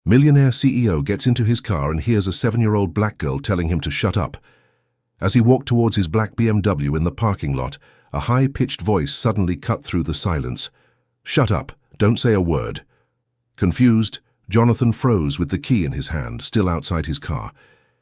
Millionaire CEO gets into his car and hears a 7-year-old black girl telling him to shut up. As he walked towards his black BMW in the parking lot, a high-pitched voice suddenly cut through the silence. "Shut up, don't say a word." Confused, Jonathan froze with the key in his hand, still outside his car.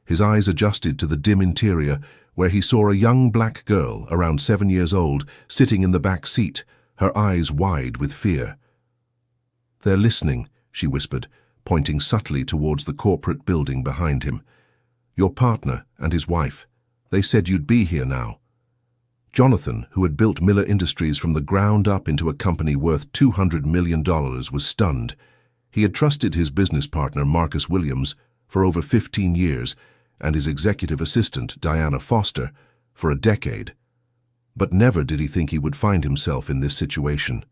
His eyes adjusted to the dim interior, where he saw a young black girl, around 7 years old, sitting in the back seat, her eyes wide with fear. "They're listening," she whispered, pointing subtly towards the corporate building behind him. "Your partner and his wife. They said you'd be here now." Jonathan, who had built Miller Industries from the ground up into a company worth $200 million, was stunned. He had trusted his business partner, Marcus Williams, for over 15 years, and his executive assistant, Diana Foster, for a decade. But never did he think he would find himself in this situation.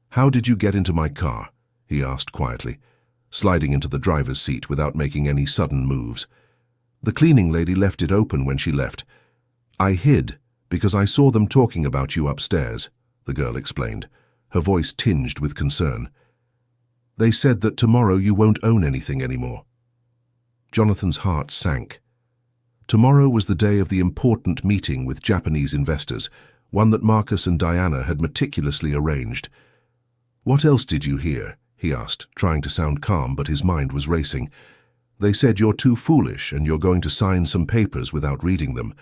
"How did you get into my car?" he asked quietly, sliding into the driver's seat without making any sudden moves. "The cleaning lady left it open when she left. I hid because I saw them talking about you upstairs," the girl explained, her voice tinged with concern. "They said that tomorrow you won't own anything anymore." Jonathan's heart sank. Tomorrow was the day of the important meeting with Japanese investors, one that Marcus and Diana had meticulously arranged. "What else did you hear?" he asked, trying to sound calm, but his mind was racing. "They said you're too foolish and you're going to sign some papers without reading them.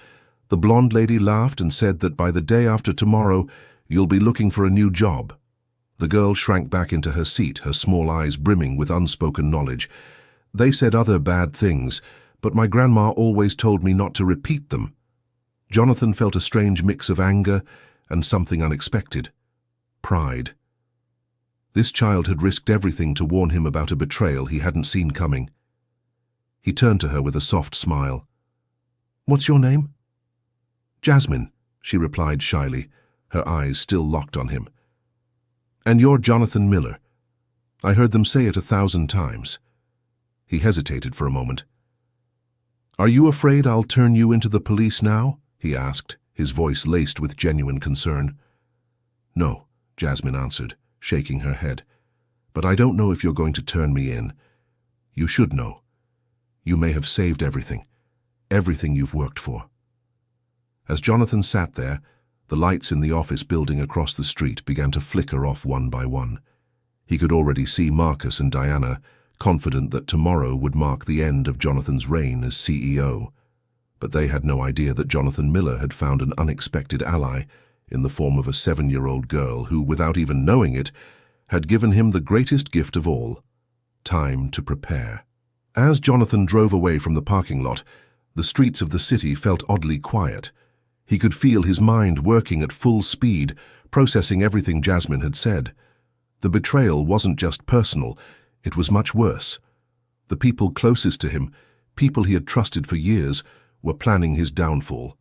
The blonde lady laughed and said that by the day after tomorrow, you'll be looking for a new job." The girl shrank back into her seat, her small eyes brimming with unspoken knowledge. "They said other bad things, but my grandma always told me not to repeat them." Jonathan felt a strange mix of anger and something unexpected. Pride. This child had risked everything to warn him about a betrayal he hadn't seen coming. He turned to her with a soft smile. "What's your name?" "Jasmine," she replied shyly, her eyes still locked on him. "And you're Jonathan Miller. I heard them say it 1,000 times. He hesitated for a moment. "Are you afraid I'll turn you into the police now?" he asked, his voice laced with genuine concern. "No," Jasmine answered, shaking her head. "But I don't know if you're going to turn me in. You should know. You may have saved everything you've worked for." As Jonathan sat there, the lights in the office building across the street began to flicker off one by one. He could already see Marcus and Diana, confident that tomorrow would mark the end of Jonathan's reign as CEO. But they had no idea that Jonathan Miller had found an unexpected ally in the form of a 7-year-old girl who, without even knowing it, had given him the greatest gift of all: time to prepare. As Jonathan drove away from the parking lot, the streets of the city felt oddly quiet. He could feel his mind working at full speed, processing everything Jasmine had said. The betrayal wasn't just personal, it was much worse. The people closest to him, people he had trusted for years, were planning his downfall.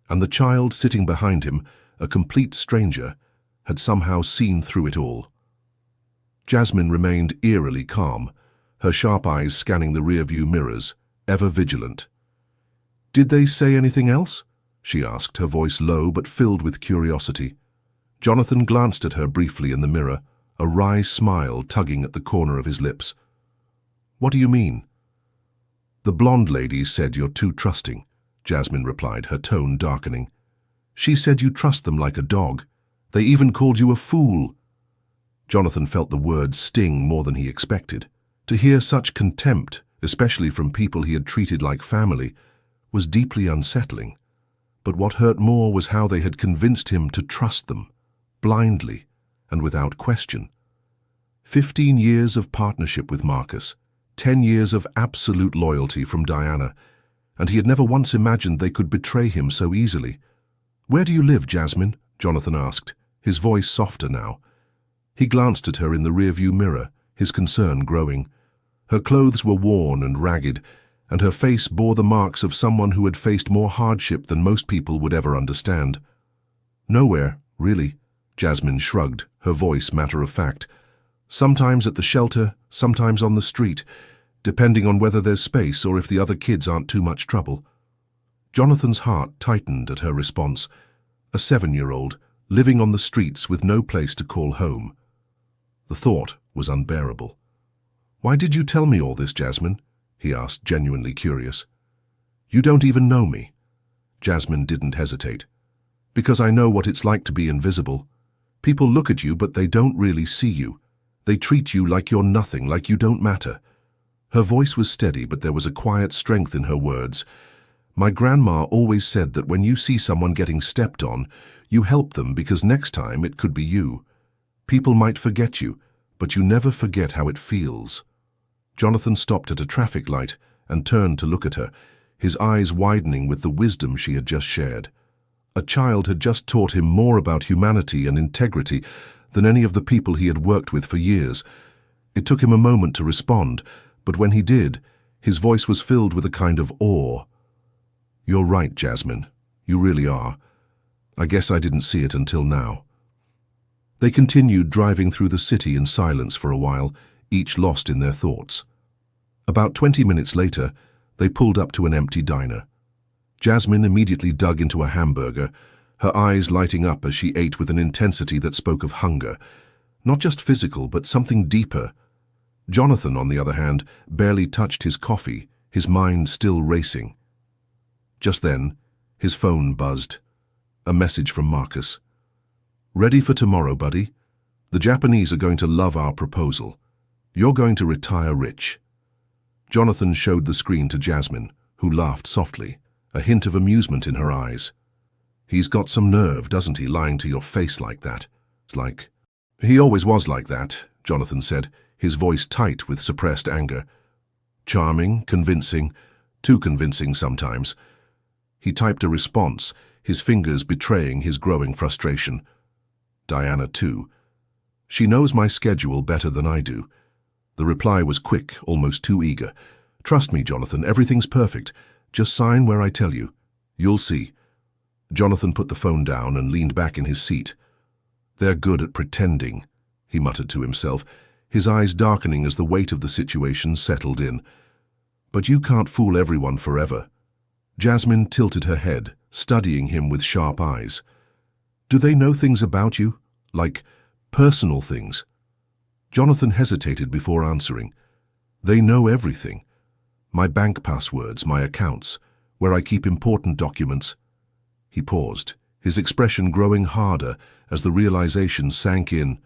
And the child sitting behind him, a complete stranger, had somehow seen through it all. Jasmine remained eerily calm, her sharp eyes scanning the rearview mirrors, ever vigilant. "Did they say anything else?" she asked, her voice low but filled with curiosity. Jonathan glanced at her briefly in the mirror, a wry smile tugging at the corner of his lips. "What do you mean?" "The blonde lady said you're too trusting," Jasmine replied, her tone darkening. "She said you trust them like a dog. They even called you a fool." Jonathan felt the words sting more than he expected. To hear such contempt, especially from people he had treated like family, was deeply unsettling. But what hurt more was how they had convinced him to trust them, blindly and without question. 15 years of partnership with Marcus, 10 years of absolute loyalty from Diana, and he had never once imagined they could betray him so easily. "Where do you live, Jasmine?" Jonathan asked, his voice softer now. He glanced at her in the rearview mirror, his concern growing. Her clothes were worn and ragged, and her face bore the marks of someone who had faced more hardship than most people would ever understand. "Nowhere, really," Jasmine shrugged, her voice matter-of-fact. "Sometimes at the shelter, sometimes on the street, depending on whether there's space or if the other kids aren't too much trouble." Jonathan's heart tightened at her response. A 7-year-old, living on the streets with no place to call home. The thought was unbearable. "Why did you tell me all this, Jasmine?" he asked, genuinely curious. "You don't even know me." Jasmine didn't hesitate. "Because I know what it's like to be invisible. People look at you, but they don't really see you. They treat you like you're nothing, like you don't matter." Her voice was steady, but there was a quiet strength in her words. "My grandma always said that when you see someone getting stepped on, you help them because next time it could be you. People might forget you, but you never forget how it feels." Jonathan stopped at a traffic light and turned to look at her, his eyes widening with the wisdom she had just shared. A child had just taught him more about humanity and integrity than any of the people he had worked with for years. It took him a moment to respond, but when he did, his voice was filled with a kind of awe. "You're right, Jasmine. You really are. I guess I didn't see it until now." They continued driving through the city in silence for a while, each lost in their thoughts. About 20 minutes later, they pulled up to an empty diner. Jasmine immediately dug into a hamburger, her eyes lighting up as she ate with an intensity that spoke of hunger. Not just physical, but something deeper. Jonathan, on the other hand, barely touched his coffee, his mind still racing. Just then, his phone buzzed. A message from Marcus. "Ready for tomorrow, buddy? The Japanese are going to love our proposal. You're going to retire rich." Jonathan showed the screen to Jasmine, who laughed softly, a hint of amusement in her eyes. "He's got some nerve, doesn't he, lying to your face like that? It's like—" "He always was like that," Jonathan said, his voice tight with suppressed anger. "Charming, convincing, too convincing sometimes." He typed a response, his fingers betraying his growing frustration. "Diana, too. She knows my schedule better than I do." The reply was quick, almost too eager. "Trust me, Jonathan, everything's perfect. Just sign where I tell you. You'll see." Jonathan put the phone down and leaned back in his seat. "They're good at pretending," he muttered to himself, his eyes darkening as the weight of the situation settled in. "But you can't fool everyone forever." Jasmine tilted her head, studying him with sharp eyes. "Do they know things about you? Like personal things?" Jonathan hesitated before answering. "They know everything. My bank passwords, my accounts, where I keep important documents." He paused, his expression growing harder as the realization sank in.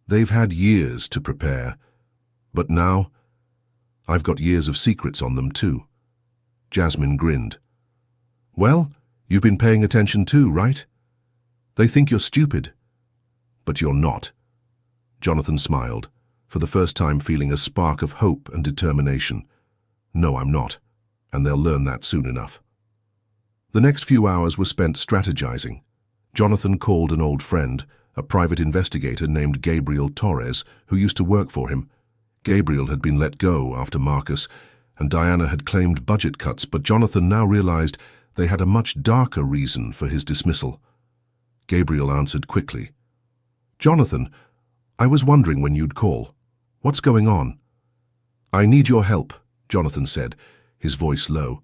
"They've had years to prepare. But now, I've got years of secrets on them too." Jasmine grinned. "Well, you've been paying attention too, right? They think you're stupid. But you're not." Jonathan smiled, for the first time feeling a spark of hope and determination. "No, I'm not, and they'll learn that soon enough." The next few hours were spent strategizing. Jonathan called an old friend, a private investigator named Gabriel Torres, who used to work for him. Gabriel had been let go after Marcus, and Diana had claimed budget cuts, but Jonathan now realized they had a much darker reason for his dismissal. Gabriel answered quickly. "Jonathan, I was wondering when you'd call. What's going on?" "I need your help," Jonathan said, his voice low.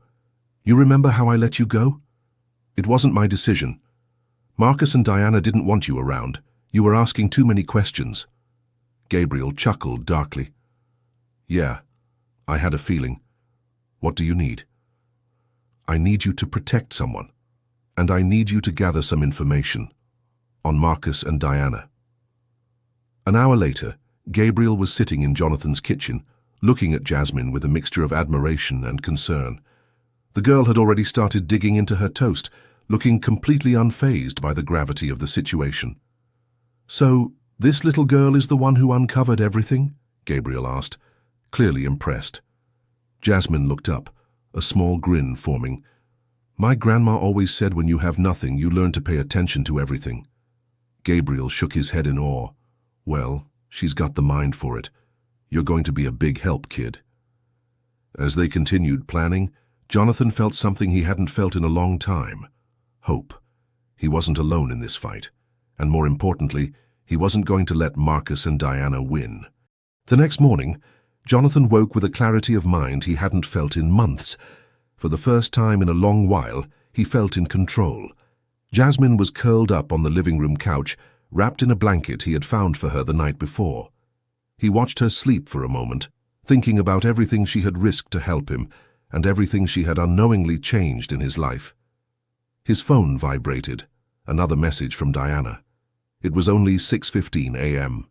"You remember how I let you go? It wasn't my decision. Marcus and Diana didn't want you around. You were asking too many questions." Gabriel chuckled darkly. "Yeah, I had a feeling. What do you need?" "I need you to protect someone, and I need you to gather some information on Marcus and Diana." An hour later, Gabriel was sitting in Jonathan's kitchen, looking at Jasmine with a mixture of admiration and concern. The girl had already started digging into her toast, looking completely unfazed by the gravity of the situation. "So, this little girl is the one who uncovered everything?" Gabriel asked, clearly impressed. Jasmine looked up, a small grin forming. "My grandma always said when you have nothing, you learn to pay attention to everything." Gabriel shook his head in awe. "Well, she's got the mind for it. You're going to be a big help, kid." As they continued planning, Jonathan felt something he hadn't felt in a long time. Hope. He wasn't alone in this fight. And more importantly, he wasn't going to let Marcus and Diana win. The next morning, Jonathan woke with a clarity of mind he hadn't felt in months. For the first time in a long while, he felt in control. Jasmine was curled up on the living room couch, wrapped in a blanket he had found for her the night before. He watched her sleep for a moment, thinking about everything she had risked to help him and everything she had unknowingly changed in his life. His phone vibrated, another message from Diana. It was only 6:15 a.m.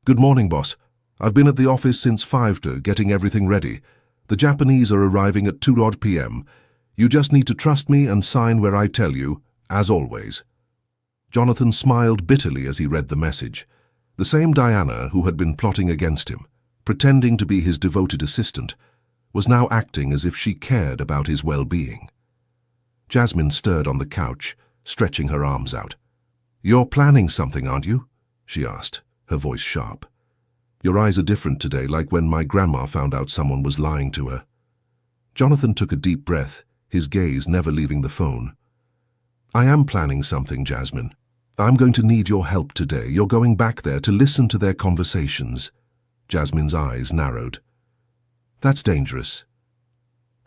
"Good morning, boss. I've been at the office since 5 getting everything ready. The Japanese are arriving at 2 p.m. You just need to trust me and sign where I tell you, as always." Jonathan smiled bitterly as he read the message. The same Diana who had been plotting against him, pretending to be his devoted assistant, was now acting as if she cared about his well-being. Jasmine stirred on the couch, stretching her arms out. "You're planning something, aren't you?" she asked, her voice sharp. "Your eyes are different today, like when my grandma found out someone was lying to her." Jonathan took a deep breath, his gaze never leaving the phone. "I am planning something, Jasmine. I'm going to need your help today. You're going back there to listen to their conversations." Jasmine's eyes narrowed. "That's dangerous."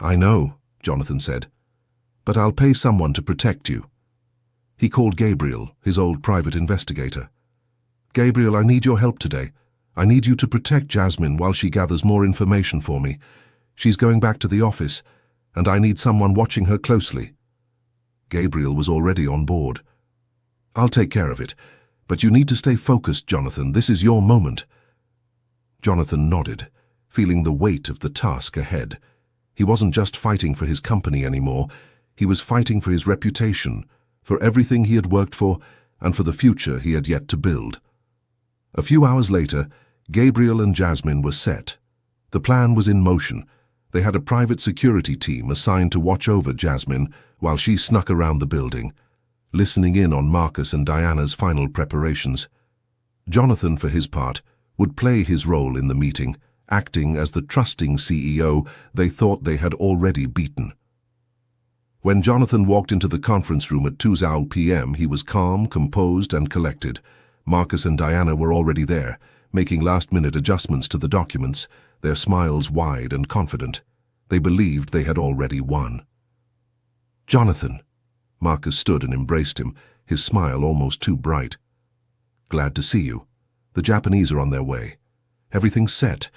"I know," Jonathan said, "but I'll pay someone to protect you." He called Gabriel, his old private investigator. "Gabriel, I need your help today. I need you to protect Jasmine while she gathers more information for me. She's going back to the office, and I need someone watching her closely." Gabriel was already on board. "I'll take care of it, but you need to stay focused, Jonathan. This is your moment." Jonathan nodded, feeling the weight of the task ahead. He wasn't just fighting for his company anymore. He was fighting for his reputation, for everything he had worked for, and for the future he had yet to build. A few hours later, Gabriel and Jasmine were set. The plan was in motion. They had a private security team assigned to watch over Jasmine while she snuck around the building, listening in on Marcus and Diana's final preparations. Jonathan, for his part, would play his role in the meeting, acting as the trusting CEO they thought they had already beaten. When Jonathan walked into the conference room at 2 p.m., he was calm, composed, and collected. Marcus and Diana were already there, making last-minute adjustments to the documents, their smiles wide and confident. They believed they had already won. "Jonathan." Marcus stood and embraced him, his smile almost too bright. "Glad to see you. The Japanese are on their way. Everything's set.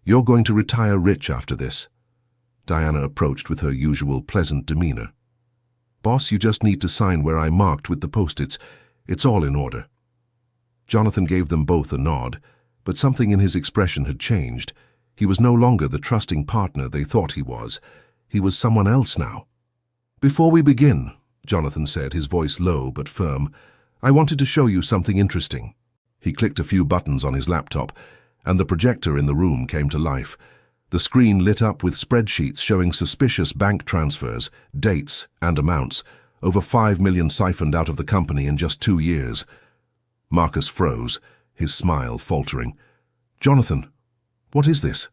You're going to retire rich after this." Diana approached with her usual pleasant demeanor. "Boss, you just need to sign where I marked with the post-its. It's all in order." Jonathan gave them both a nod, but something in his expression had changed. He was no longer the trusting partner they thought he was. He was someone else now. "Before we begin," Jonathan said, his voice low but firm, "I wanted to show you something interesting." He clicked a few buttons on his laptop, and the projector in the room came to life. The screen lit up with spreadsheets showing suspicious bank transfers, dates, and amounts, over 5 million siphoned out of the company in just 2 years. Marcus froze, his smile faltering. "Jonathan, what is this?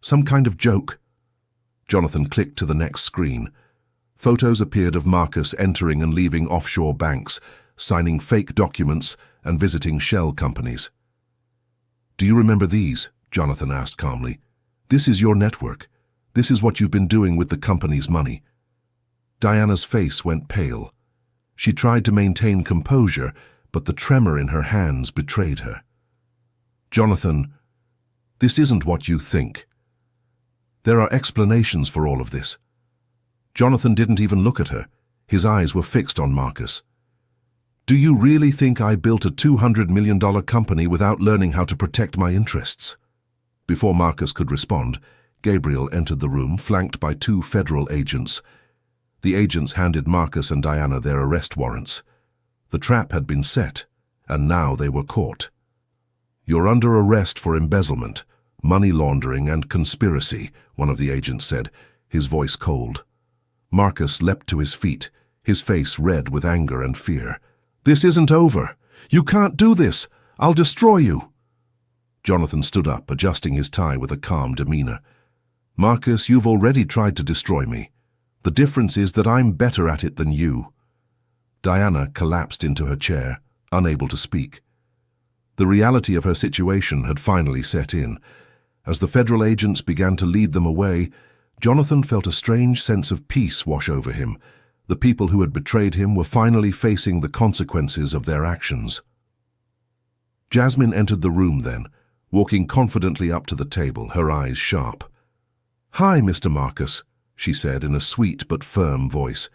Some kind of joke?" Jonathan clicked to the next screen. Photos appeared of Marcus entering and leaving offshore banks, signing fake documents and visiting shell companies. "Do you remember these?" Jonathan asked calmly. "This is your network. This is what you've been doing with the company's money." Diana's face went pale. She tried to maintain composure, but the tremor in her hands betrayed her. "Jonathan, this isn't what you think. There are explanations for all of this." Jonathan didn't even look at her. His eyes were fixed on Marcus. "Do you really think I built a $200 million company without learning how to protect my interests?" Before Marcus could respond, Gabriel entered the room, flanked by 2 federal agents. The agents handed Marcus and Diana their arrest warrants. The trap had been set, and now they were caught. "You're under arrest for embezzlement, money laundering, and conspiracy," one of the agents said, his voice cold. Marcus leapt to his feet, his face red with anger and fear. "This isn't over. You can't do this. I'll destroy you." Jonathan stood up, adjusting his tie with a calm demeanor. "Marcus, you've already tried to destroy me. The difference is that I'm better at it than you." Diana collapsed into her chair, unable to speak. The reality of her situation had finally set in. As the federal agents began to lead them away, Jonathan felt a strange sense of peace wash over him. The people who had betrayed him were finally facing the consequences of their actions. Jasmine entered the room then, walking confidently up to the table, her eyes sharp. "Hi, Mr. Marcus," she said in a sweet but firm voice.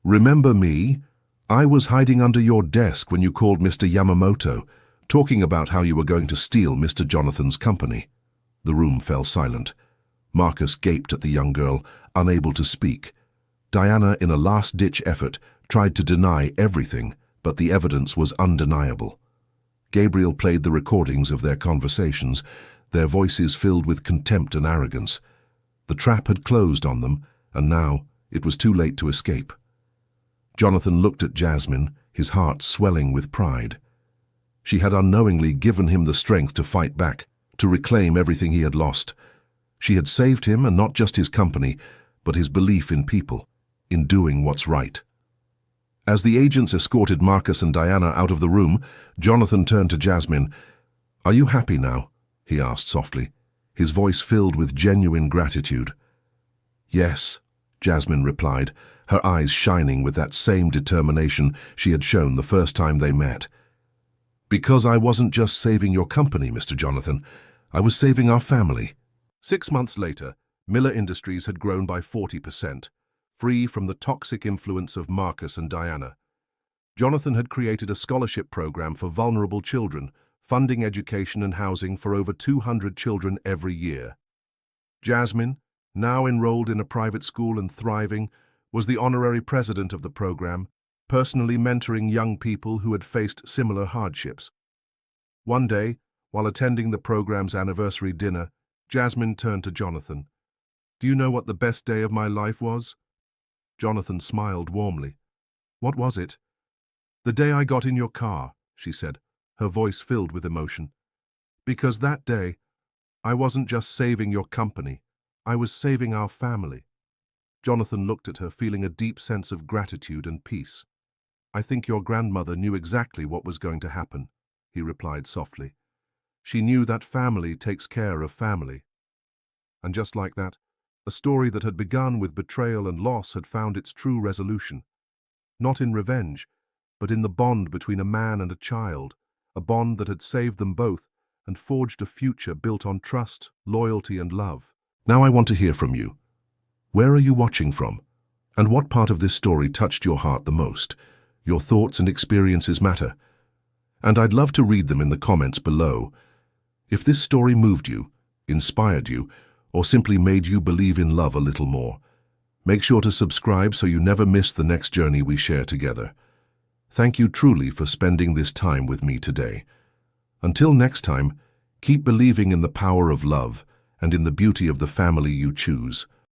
"Remember me? I was hiding under your desk when you called Mr. Yamamoto, talking about how you were going to steal Mr. Jonathan's company." The room fell silent. Marcus gaped at the young girl, unable to speak. Diana, in a last-ditch effort, tried to deny everything, but the evidence was undeniable. Gabriel played the recordings of their conversations, their voices filled with contempt and arrogance. The trap had closed on them, and now it was too late to escape. Jonathan looked at Jasmine, his heart swelling with pride. She had unknowingly given him the strength to fight back, to reclaim everything he had lost. She had saved him, and not just his company, but his belief in people, in doing what's right. As the agents escorted Marcus and Diana out of the room, Jonathan turned to Jasmine. "Are you happy now?" he asked softly, his voice filled with genuine gratitude. "Yes," Jasmine replied, her eyes shining with that same determination she had shown the first time they met. "Because I wasn't just saving your company, Mr. Jonathan. I was saving our family." 6 months later, Miller Industries had grown by 40%, free from the toxic influence of Marcus and Diana. Jonathan had created a scholarship program for vulnerable children, funding education and housing for over 200 children every year. Jasmine, now enrolled in a private school and thriving, was the honorary president of the program, personally mentoring young people who had faced similar hardships. One day, while attending the program's anniversary dinner, Jasmine turned to Jonathan. "Do you know what the best day of my life was?" Jonathan smiled warmly. "What was it?" "The day I got in your car," she said, her voice filled with emotion. "Because that day, I wasn't just saving your company, I was saving our family." Jonathan looked at her, feeling a deep sense of gratitude and peace. "I think your grandmother knew exactly what was going to happen," he replied softly. "She knew that family takes care of family." And just like that, a story that had begun with betrayal and loss had found its true resolution. Not in revenge, but in the bond between a man and a child, a bond that had saved them both and forged a future built on trust, loyalty, and love. Now I want to hear from you. Where are you watching from? And what part of this story touched your heart the most? Your thoughts and experiences matter. And I'd love to read them in the comments below. If this story moved you, inspired you, or simply made you believe in love a little more, make sure to subscribe so you never miss the next journey we share together. Thank you truly for spending this time with me today. Until next time, keep believing in the power of love and in the beauty of the family you choose.